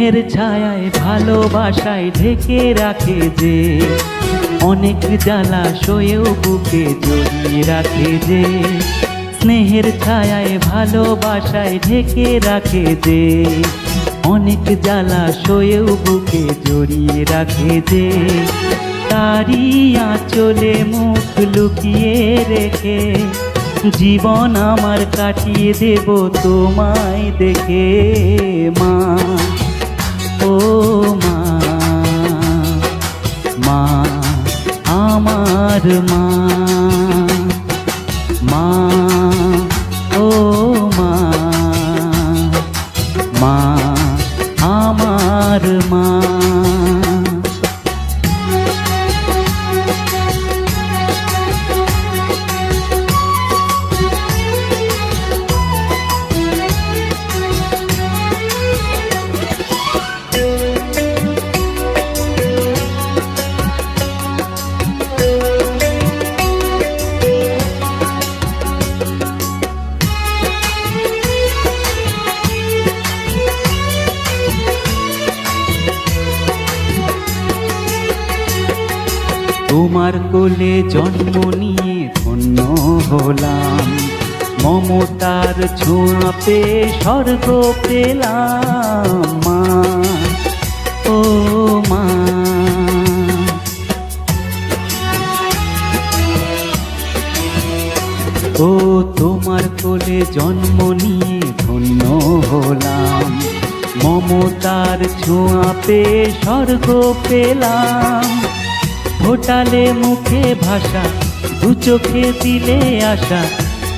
স্নেহের ছায়ায় ভালোবাসায় ঢেকে রাখে যে, অনেক জ্বালা সয়েও বুকে জড়িয়ে রাখে যে। স্নেহের ছায়ায় ভালোবাসায় ঢেকে রাখে যে, অনেক জ্বালা সয়েও বুকে জড়িয়ে রাখে যে। তারি আঁচলে মুখ লুকিয়ে রেখে জীবন আমার কাটিয়ে দেব তোমায় দেখে। মা ও মা, মা আমার মা, মা ও মা, মা আমার মা। তোমার কোলে জন্ম নিয়ে ধন্য হলাম, মমতার ছোঁয়া পেয়ে স্বর্গ পেলাম। মা ও মা, ও তোমার কোলে জন্ম নিয়ে ধন্য হলাম, মমতার ছোঁয়া পেয়ে স্বর্গ পেলাম। ফোটালে মুখে ভাষা, দু চোখে দিলে আশা,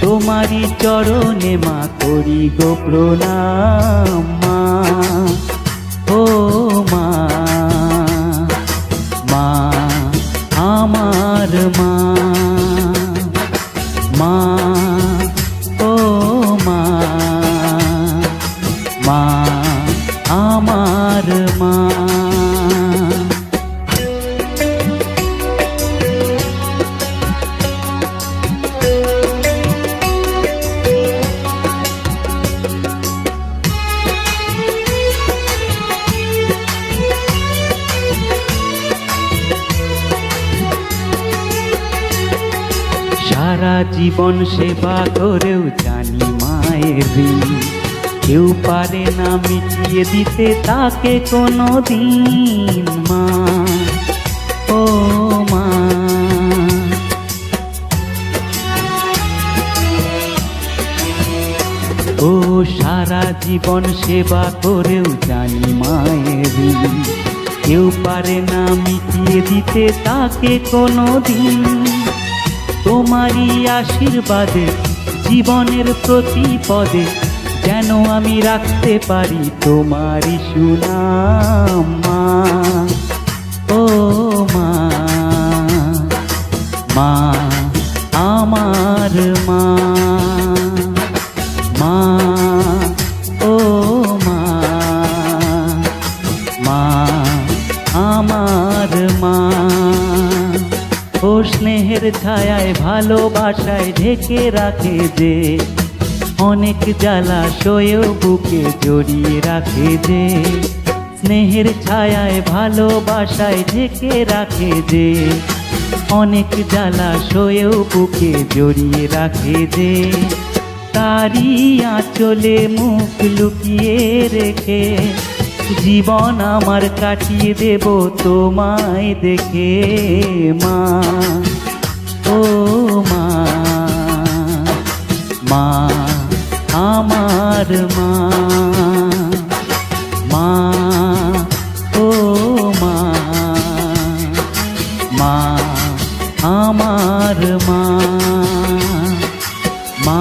তোমারই চরণে মা করি গো প্রণাম। মা ও মা, মা আমার মা, মা ও মা, মা আমার মা। সারা জীবন সেবা করেও জানি মায়ের ঋণ, কেউ পারে না মিটিয়ে দিতে তাকে কোনো দিন। মা ও মা, ও সারা জীবন সেবা করেও জানি মায়ের ঋণ, কেউ পারে না মিটিয়ে দিতে তাকে কোনো দিন। তোমারই আশীর্বাদে জীবনের প্রতি পদে যেন আমি রাখতে পারি তোমারই সুনাম। মা ও মা, মা আমার মা, মা ও মা, মা আমার মা। ও স্নেহের ছায়ায় ভালোবাসায় ঢেকে রাখে যে, অনেক জ্বালা সয়েও বুকে জড়িয়ে রাখে যে। স্নেহের ছায়ায় ভালোবাসায় ঢেকে রাখে যে, অনেক জ্বালা সয়েও বুকে জড়িয়ে রাখে যে। তারি আঁচলে মুখ লুকিয়ে রেখে জীবন আমার কাটিয়ে দেব তোমায় দেখে। মা ও মা, মা আমার মা, মা ও মা, মা আমার মা, মা।